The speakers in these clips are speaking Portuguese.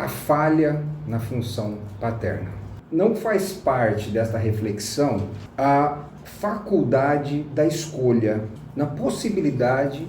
a falha na função paterna? Não faz parte desta reflexão a faculdade da escolha, na possibilidade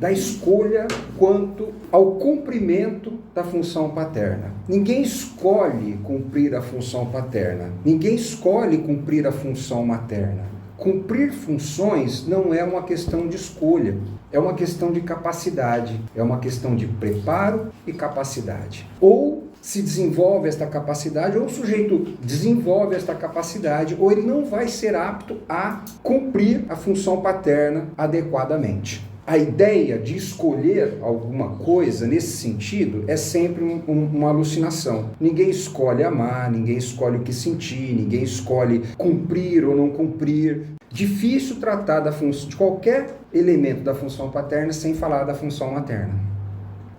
da escolha quanto ao cumprimento da função paterna. Ninguém escolhe cumprir a função paterna, ninguém escolhe cumprir a função materna. Cumprir funções não é uma questão de escolha, é uma questão de capacidade, é uma questão de preparo e capacidade. Ou se desenvolve esta capacidade, ou o sujeito desenvolve esta capacidade, ou ele não vai ser apto a cumprir a função paterna adequadamente. A ideia de escolher alguma coisa nesse sentido é sempre uma alucinação. Ninguém escolhe amar, ninguém escolhe o que sentir, ninguém escolhe cumprir ou não cumprir. Difícil tratar de qualquer elemento da função paterna sem falar da função materna.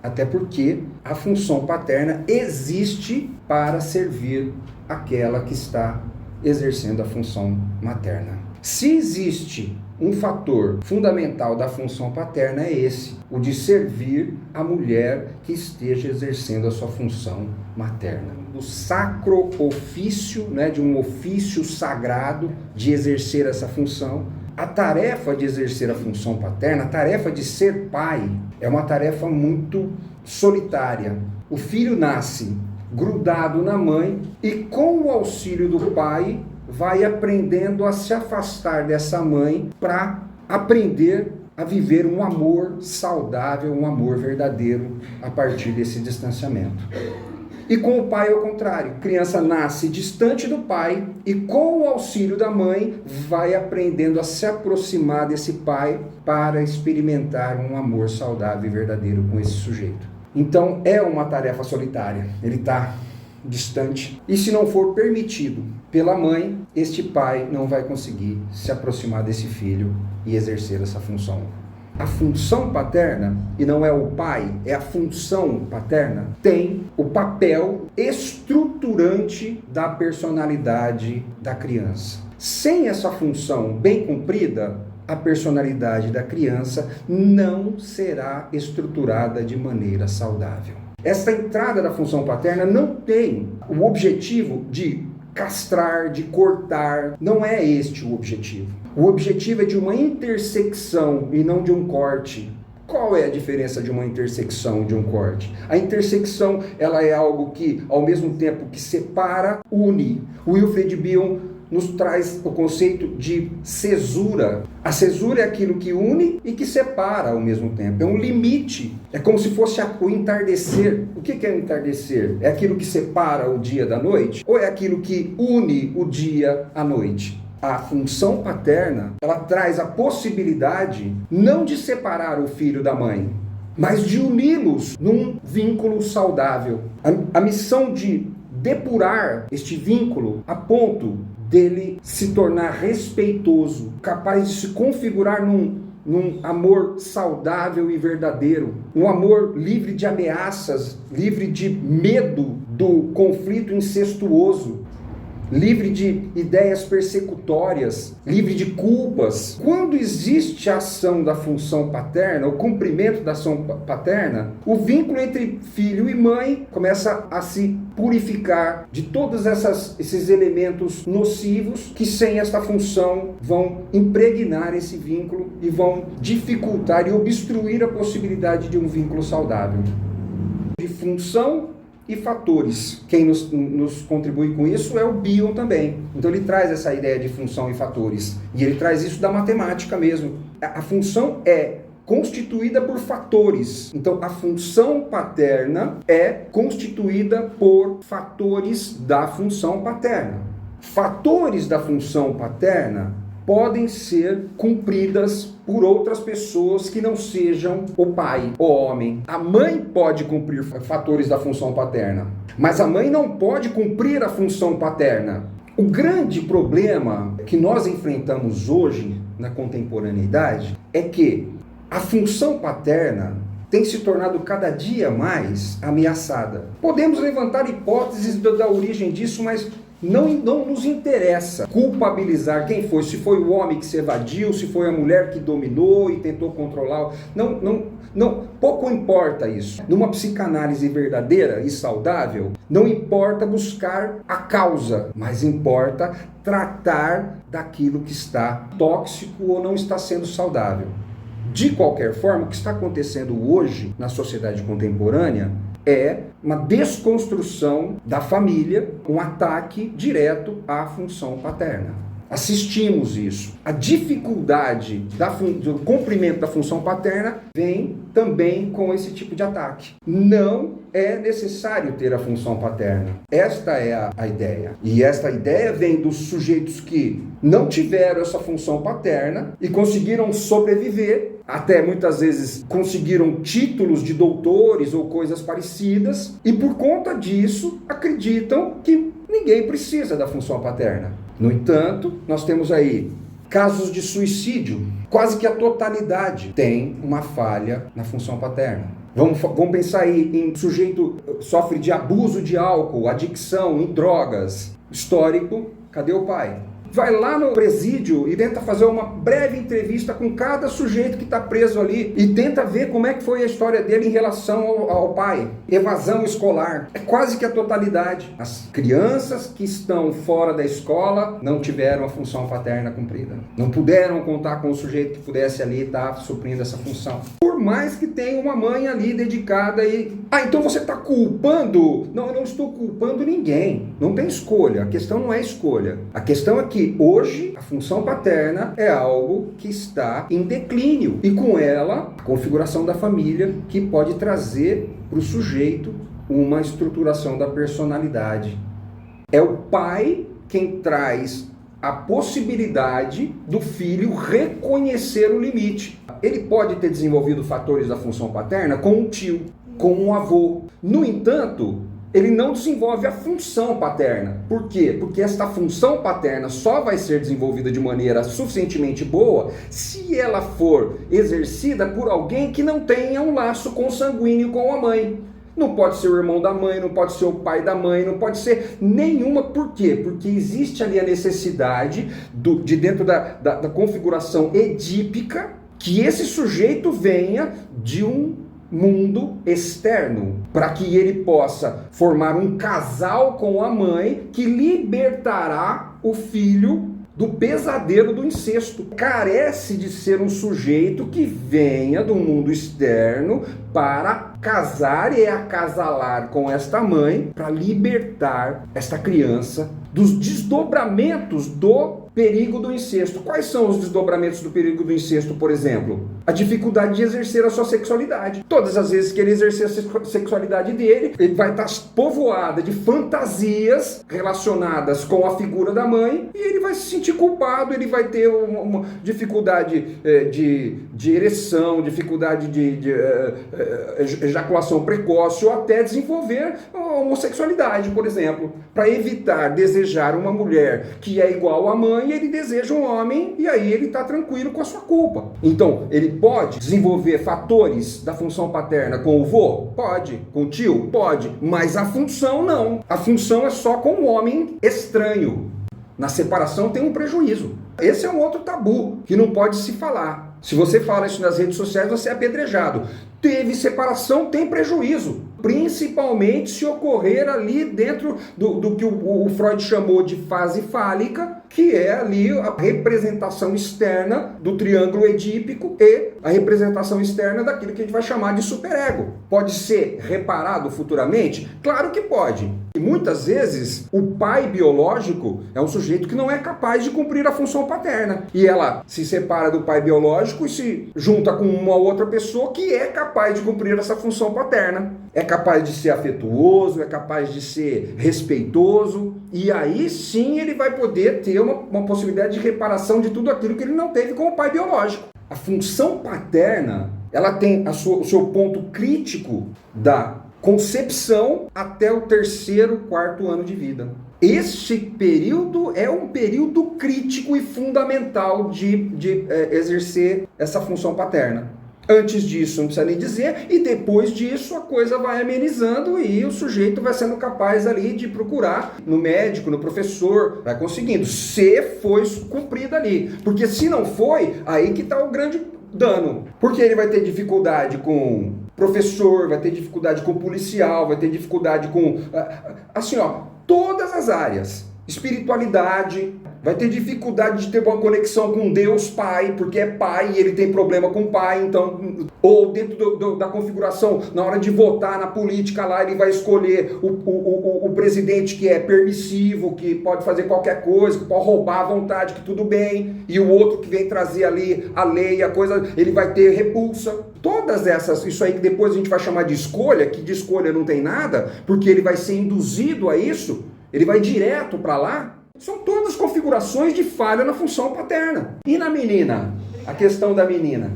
Até porque a função paterna existe para servir aquela que está exercendo a função materna. Se existe um fator fundamental da função paterna, é esse, o de servir a mulher que esteja exercendo a sua função materna. O sacro ofício, de um ofício sagrado de exercer essa função. A tarefa de exercer a função paterna, a tarefa de ser pai, é uma tarefa muito solitária. O filho nasce grudado na mãe e, com o auxílio do pai, vai aprendendo a se afastar dessa mãe para aprender a viver um amor saudável, um amor verdadeiro a partir desse distanciamento. E com o pai é o contrário. A criança nasce distante do pai e, com o auxílio da mãe, vai aprendendo a se aproximar desse pai para experimentar um amor saudável e verdadeiro com esse sujeito. Então é uma tarefa solitária. Ele está distante. E se não for permitido pela mãe, este pai não vai conseguir se aproximar desse filho e exercer essa função. A função paterna, e não é o pai, é a função paterna, tem o papel estruturante da personalidade da criança. Sem essa função bem cumprida, a personalidade da criança não será estruturada de maneira saudável. Essa entrada da função paterna não tem o objetivo de castrar, de cortar. Não é este o objetivo. O objetivo é de uma intersecção e não de um corte. Qual é a diferença de uma intersecção e de um corte? A intersecção, ela é algo que, ao mesmo tempo que separa, une. O Wilfred Bion nos traz o conceito de cesura. A cesura é aquilo que une e que separa ao mesmo tempo. É um limite. É como se fosse o entardecer. O que é o entardecer? É aquilo que separa o dia da noite? Ou é aquilo que une o dia à noite? A função paterna, ela traz a possibilidade não de separar o filho da mãe, mas de uni-los num vínculo saudável. A missão de depurar este vínculo a ponto dele se tornar respeitoso, capaz de se configurar num amor saudável e verdadeiro, um amor livre de ameaças, livre de medo do conflito incestuoso, livre de ideias persecutórias, livre de culpas. Quando existe a ação da função paterna, o cumprimento da ação paterna, o vínculo entre filho e mãe começa a se purificar de todos esses elementos nocivos que, sem esta função, vão impregnar esse vínculo e vão dificultar e obstruir a possibilidade de um vínculo saudável. De função e fatores. Quem nos contribui com isso é o Bion também. Então ele traz essa ideia de função e fatores. E ele traz isso da matemática mesmo. A função é constituída por fatores. Então a função paterna é constituída por fatores da função paterna. Fatores da função paterna podem ser cumpridas por outras pessoas que não sejam o pai, o homem. A mãe pode cumprir fatores da função paterna, mas a mãe não pode cumprir a função paterna. O grande problema que nós enfrentamos hoje, na contemporaneidade, é que a função paterna tem se tornado cada dia mais ameaçada. Podemos levantar hipóteses da origem disso, mas não nos interessa culpabilizar quem foi, se foi o homem que se evadiu, se foi a mulher que dominou e tentou controlar. Não, pouco importa isso. Numa psicanálise verdadeira e saudável, não importa buscar a causa, mas importa tratar daquilo que está tóxico ou não está sendo saudável. De qualquer forma, o que está acontecendo hoje na sociedade contemporânea é uma desconstrução da família, um ataque direto à função paterna. Assistimos isso. A dificuldade do cumprimento da função paterna vem também com esse tipo de ataque. Não é necessário ter a função paterna. Esta é a ideia. E esta ideia vem dos sujeitos que não tiveram essa função paterna e conseguiram sobreviver, até muitas vezes conseguiram títulos de doutores ou coisas parecidas, e por conta disso acreditam que ninguém precisa da função paterna. No entanto, nós temos aí casos de suicídio. Quase que a totalidade tem uma falha na função paterna. Vamos pensar aí em sujeito que sofre de abuso de álcool, adicção, em drogas. Histórico, cadê o pai? Vai lá no presídio e tenta fazer uma breve entrevista com cada sujeito que está preso ali e tenta ver como é que foi a história dele em relação ao pai. Evasão escolar. É quase que a totalidade. As crianças que estão fora da escola não tiveram a função paterna cumprida. Não puderam contar com o sujeito que pudesse ali estar suprindo essa função. Por mais que tenha uma mãe ali dedicada e... então você está culpando? Não, eu não estou culpando ninguém. Não tem escolha. A questão não é escolha. A questão é que hoje a função paterna é algo que está em declínio e com ela a configuração da família que pode trazer para o sujeito uma estruturação da personalidade. É o pai quem traz a possibilidade do filho reconhecer o limite. Ele pode ter desenvolvido fatores da função paterna com um tio, com um avô. No entanto, ele não desenvolve a função paterna. Por quê? Porque esta função paterna só vai ser desenvolvida de maneira suficientemente boa se ela for exercida por alguém que não tenha um laço consanguíneo com a mãe. Não pode ser o irmão da mãe, não pode ser o pai da mãe, não pode ser nenhuma. Por quê? Porque existe ali a necessidade de dentro da configuração edípica que esse sujeito venha de um mundo externo, para que ele possa formar um casal com a mãe que libertará o filho do pesadelo do incesto. Carece de ser um sujeito que venha do mundo externo para casar e acasalar com esta mãe para libertar esta criança dos desdobramentos do perigo do incesto. Quais são os desdobramentos do perigo do incesto, por exemplo? A dificuldade de exercer a sua sexualidade. Todas as vezes que ele exercer a sexualidade dele, ele vai estar povoada de fantasias relacionadas com a figura da mãe e ele vai se sentir culpado, ele vai ter uma dificuldade de ereção, dificuldade de ejaculação precoce ou até desenvolver a homossexualidade, por exemplo. Para evitar desejar uma mulher que é igual à mãe, ele deseja um homem e aí ele está tranquilo com a sua culpa. Então, ele pode desenvolver fatores da função paterna com o vô? Pode. Com o tio? Pode. Mas a função não. A função é só com um homem estranho. Na separação tem um prejuízo. Esse é um outro tabu que não pode se falar. Se você fala isso nas redes sociais, você é apedrejado. Teve separação, tem prejuízo. Principalmente se ocorrer ali dentro do que o Freud chamou de fase fálica, que é ali a representação externa do triângulo edípico e a representação externa daquilo que a gente vai chamar de superego. Pode ser reparado futuramente? Claro que pode. E muitas vezes o pai biológico é um sujeito que não é capaz de cumprir a função paterna. E ela se separa do pai biológico e se junta com uma outra pessoa que é capaz de cumprir essa função paterna. É capaz de ser afetuoso, é capaz de ser respeitoso, e aí sim ele vai poder ter uma possibilidade de reparação de tudo aquilo que ele não teve com o pai biológico. A função paterna, ela tem o seu ponto crítico da concepção até o 3º, 4º ano de vida. Este período é um período crítico e fundamental de exercer essa função paterna. Antes disso, não precisa nem dizer, e depois disso a coisa vai amenizando e o sujeito vai sendo capaz ali de procurar no médico, no professor, vai conseguindo, se foi cumprido ali. Porque se não foi, aí que está o grande dano. Porque ele vai ter dificuldade com professor, vai ter dificuldade com policial, vai ter dificuldade com, assim, ó, todas as áreas. Espiritualidade, vai ter dificuldade de ter uma conexão com Deus Pai, porque é pai e ele tem problema com o pai, então, ou dentro da configuração, na hora de votar na política lá, ele vai escolher o presidente que é permissivo, que pode fazer qualquer coisa, que pode roubar à vontade, que tudo bem, e o outro que vem trazer ali a lei, a coisa, ele vai ter repulsa. Todas essas, isso aí que depois a gente vai chamar de escolha, que de escolha não tem nada, porque ele vai ser induzido a isso, ele vai direto para lá. São todas configurações de falha na função paterna. E na menina? A questão da menina.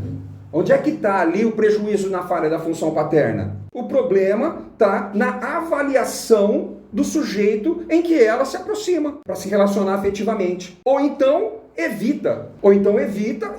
Onde é que está ali o prejuízo na falha da função paterna? O problema está na avaliação do sujeito em que ela se aproxima para se relacionar afetivamente. Ou então evita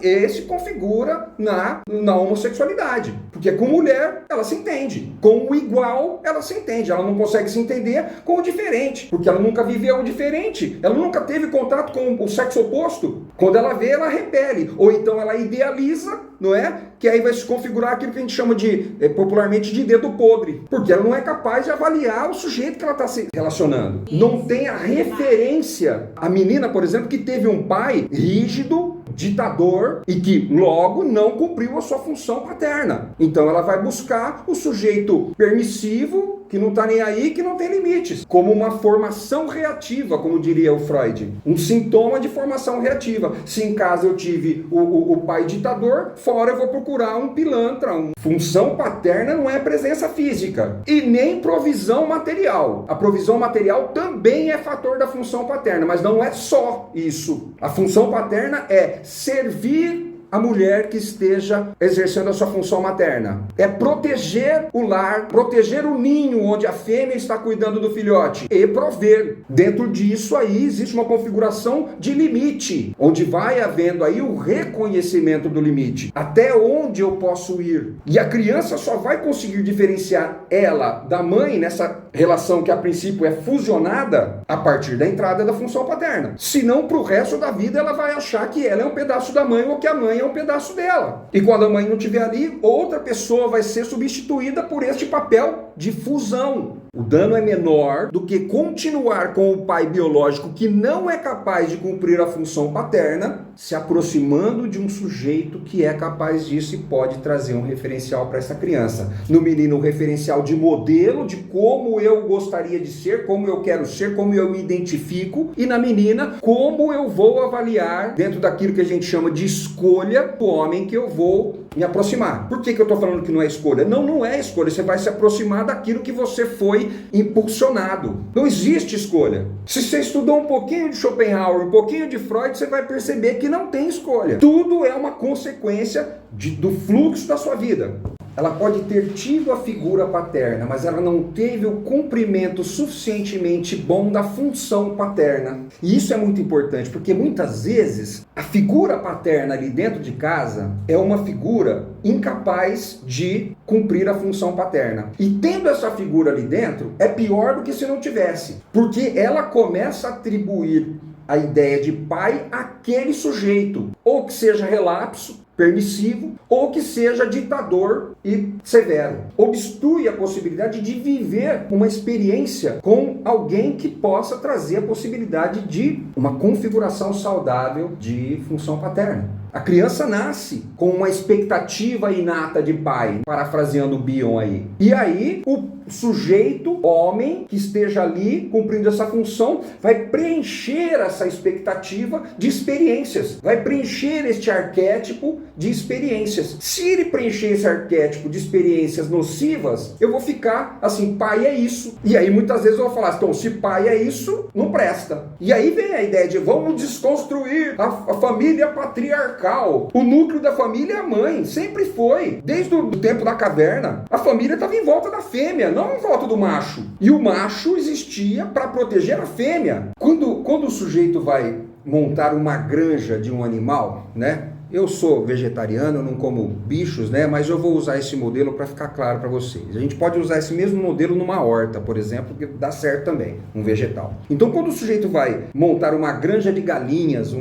e se configura na homossexualidade. Porque com mulher ela se entende, com o igual ela se entende, ela não consegue se entender com o diferente, porque ela nunca viveu o diferente, ela nunca teve contato com o sexo oposto. Quando ela vê, ela repele, ou então ela idealiza, não é? Que aí vai se configurar aquilo que a gente chama de, popularmente, de dedo podre, porque ela não é capaz de avaliar o sujeito que ela está se relacionando. Não tem a referência. A menina, por exemplo, que teve um pai rígido, ditador e que logo não cumpriu a sua função paterna. Então ela vai buscar o sujeito permissivo, que não está nem aí, que não tem limites, como uma formação reativa, como diria o Freud, um sintoma de formação reativa. Se em casa eu tive o pai ditador, fora eu vou procurar um pilantra. Função paterna não é presença física e nem provisão material. A provisão material também é fator da função paterna, mas não é só isso. A função paterna é servir a mulher que esteja exercendo a sua função materna. É proteger o lar, proteger o ninho onde a fêmea está cuidando do filhote e prover. Dentro disso aí existe uma configuração de limite, onde vai havendo aí o reconhecimento do limite. Até onde eu posso ir? E a criança só vai conseguir diferenciar ela da mãe nessa relação que a princípio é fusionada a partir da entrada da função paterna. Senão, para o resto da vida, ela vai achar que ela é um pedaço da mãe ou que a mãe é um pedaço dela. E quando a mãe não estiver ali, outra pessoa vai ser substituída por este papel de fusão. O dano é menor do que continuar com o pai biológico que não é capaz de cumprir a função paterna, se aproximando de um sujeito que é capaz disso e pode trazer um referencial para essa criança. No menino, um referencial de modelo, de como eu gostaria de ser, como eu quero ser, como eu me identifico. E na menina, como eu vou avaliar, dentro daquilo que a gente chama de escolha, do homem que eu vou me aproximar. Por que eu estou falando que não é escolha? Não é escolha. Você vai se aproximar daquilo que você foi impulsionado. Não existe escolha. Se você estudou um pouquinho de Schopenhauer, um pouquinho de Freud, você vai perceber que não tem escolha. Tudo é uma consequência do fluxo da sua vida. Ela pode ter tido a figura paterna, mas ela não teve o cumprimento suficientemente bom da função paterna. E isso é muito importante, porque muitas vezes a figura paterna ali dentro de casa é uma figura incapaz de cumprir a função paterna. E tendo essa figura ali dentro, é pior do que se não tivesse, porque ela começa a atribuir a ideia de pai àquele sujeito, ou que seja relapso, permissivo, ou que seja ditador e severo. Obstrui a possibilidade de viver uma experiência com alguém que possa trazer a possibilidade de uma configuração saudável de função paterna. A criança nasce com uma expectativa inata de pai, parafraseando o Bion aí. E aí, o sujeito, homem, que esteja ali cumprindo essa função, vai preencher essa expectativa de experiências, vai preencher este arquétipo de experiências. Se ele preencher esse arquétipo de experiências nocivas, eu vou ficar assim, pai é isso. E aí muitas vezes eu vou falar, então, se pai é isso, não presta. E aí vem a ideia de vamos desconstruir a família patriarcal. O núcleo da família é a mãe, sempre foi. Desde o tempo da caverna, a família estava em volta da fêmea, não em volta do macho. E o macho existia para proteger a fêmea. Quando o sujeito vai montar uma granja de um animal, né? Eu sou vegetariano, eu não como bichos, né? Mas eu vou usar esse modelo para ficar claro para vocês. A gente pode usar esse mesmo modelo numa horta, por exemplo, que dá certo também, um vegetal. Então, quando o sujeito vai montar uma granja de galinhas,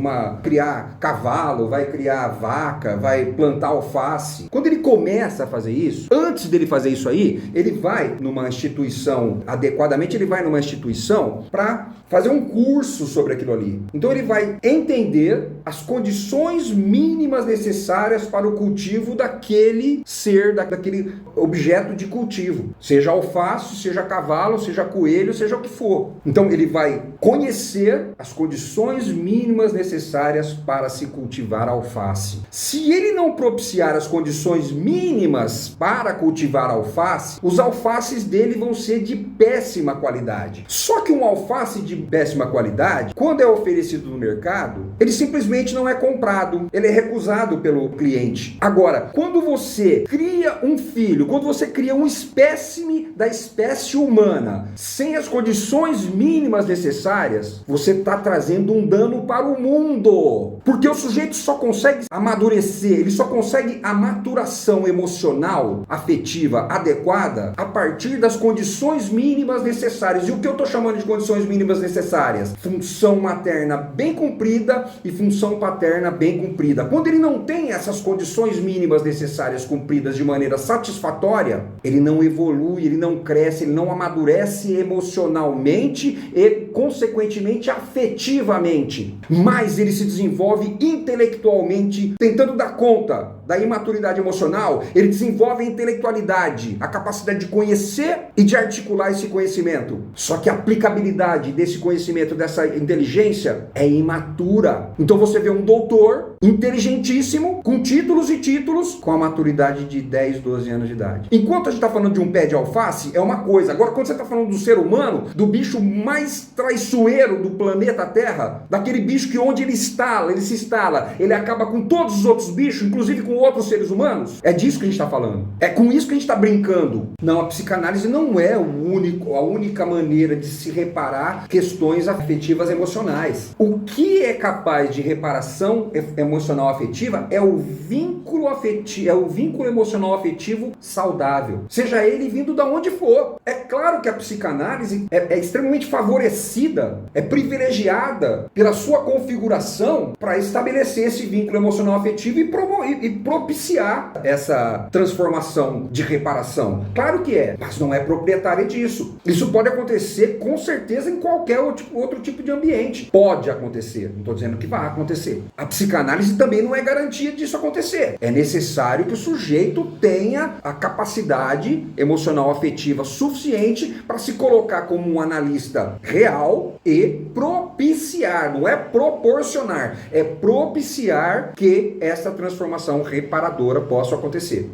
criar cavalo, vai criar vaca, vai plantar alface, quando ele começa a fazer isso, antes dele fazer isso aí, ele vai numa instituição, adequadamente, ele vai numa instituição para fazer um curso sobre aquilo ali. Então ele vai entender as condições mínimas necessárias para o cultivo daquele ser, daquele objeto de cultivo. Seja alface, seja cavalo, seja coelho, seja o que for. Então ele vai conhecer as condições mínimas necessárias para se cultivar alface. Se ele não propiciar as condições mínimas para cultivar alface, os alfaces dele vão ser de péssima qualidade. Só que um alface de péssima qualidade, quando é oferecido no mercado, ele simplesmente não é comprado, ele é recusado pelo cliente. Agora, quando você cria um filho, quando você cria um espécime da espécie humana, sem as condições mínimas necessárias, você está trazendo um dano para o mundo. Porque o sujeito só consegue amadurecer, ele só consegue a maturação emocional, afetiva, adequada, a partir das condições mínimas necessárias. E o que eu estou chamando de condições mínimas necessárias? Função materna bem cumprida e função paterna bem cumprida. Quando ele não tem essas condições mínimas necessárias cumpridas de maneira satisfatória, ele não evolui, ele não cresce, ele não amadurece emocionalmente e, consequentemente, afetivamente. Mas ele se desenvolve intelectualmente, tentando dar conta da imaturidade emocional, ele desenvolve a intelectualidade, a capacidade de conhecer e de articular esse conhecimento. Só que a aplicabilidade desse conhecimento, dessa inteligência, é imatura. Então você vê um doutor inteligentíssimo, com títulos e títulos, com a maturidade de 10, 12 anos de idade. Enquanto a gente está falando de um pé de alface, é uma coisa. Agora, quando você está falando do ser humano, do bicho mais traiçoeiro do planeta Terra, daquele bicho que onde ele se instala, ele acaba com todos os outros bichos, inclusive com outros seres humanos, é disso que a gente está falando. É com isso que a gente está brincando. Não, a psicanálise não é a única maneira de se reparar questões afetivas emocionais. O que é capaz de reparação emocional afetiva é o vínculo afetivo, é o vínculo emocional afetivo saudável, seja ele vindo da onde for. É claro que a psicanálise é extremamente favorecida, é privilegiada pela sua configuração para estabelecer esse vínculo emocional afetivo e propiciar essa transformação de reparação. Claro que é, mas não é proprietária disso. Isso pode acontecer com certeza em qualquer outro tipo de ambiente. Pode acontecer, não estou dizendo que vai acontecer. A psicanálise também não é garantia disso acontecer. É necessário que o sujeito tenha a capacidade emocional afetiva suficiente para se colocar como um analista real e propiciar, não é proporcionar, é propiciar que essa transformação reparadora possa acontecer.